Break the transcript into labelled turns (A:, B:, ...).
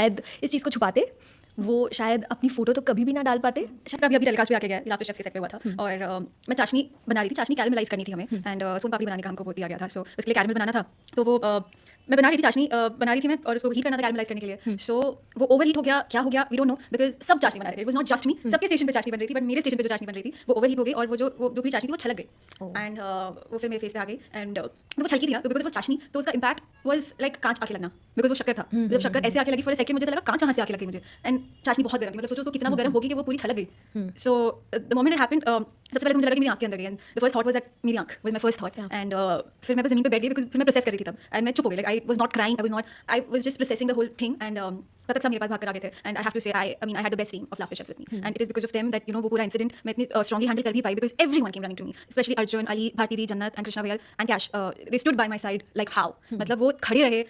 A: शायद इस चीज़ को छुपाते, वो शायद अपनी फ़ोटो तो कभी भी ना डाल पाते। शायद अभी टेलीकास्ट पे आके गया, लाफ्टर शेफ के सेट पे हुआ था और मैं चाशनी बना रही थी, चाशनी कैरमलाइज़ करनी थी हमें एंड सोन पापड़ी बनाने का हमको वो दिया गया था। सो उसके लिए कैरमल बनाना था, तो वो मैं बना रही थी चाशनी, बना रही थी मैं और उसको हीट करना था कैरमलाइज़ करने के लिए। सो वो ओवर हीट हो गया, क्या हो गया वी डोंट नो, बिकॉज़ सब चाशनी बना रहे थे, इट वाज़ नॉट जस्ट मी। सबके स्टेशन पे चाशनी बन रही थी, बट मेरे स्टेशन पे जो चाशनी बन रही थी वो ओवर हीट हो गई और वो जो पूरी चाशनी थी वो छलक गई एंड वो फिर मेरे फेस पे आ गई एंड वो छलकी थी ना, तो बिकॉज़ वो चाशनी, तो उसका इम्पैक्ट वाज़ लाइक कांच आके लगना, बिकॉज़ वो शक्कर था। जब शक्कर ऐसे आके लगी फॉर अ सेकंड मुझे ऐसा लगा कांच यहाँ से आके लगी मुझे एंड चाशनी बहुत गर्म थी, मतलब सोचो उसको कितना वो गर्म होगी कि वो पूरी छलक गई। So the moment it happened, सबसे पहले तो मुझे लगा कि मेरी आँख के अंदर गई and the first thought was that मेरी आँख was my first thought and फिर मैं बस ज़मीन पे बैठ गई बिकॉज़ फिर मैं प्रोसेस कर रही थी तब एंड मैं चुप हो गई, like I was not crying, I was just processing the whole thing and तब तक सब मेरे पास भाग कर आ गए थे and I have to say I mean I had the best team of laughter chefs with me and it is because of them that you know वो पूरा इंसिडेंट मैं इतनी स्ट्रांगली हैंडल कर भी पाई because everyone came running to me, specially Arjun, Ali, Bharti दी, Jannat and Krishna भैया and Kash, they stood by my side like how, मतलब वो खड़े रहे।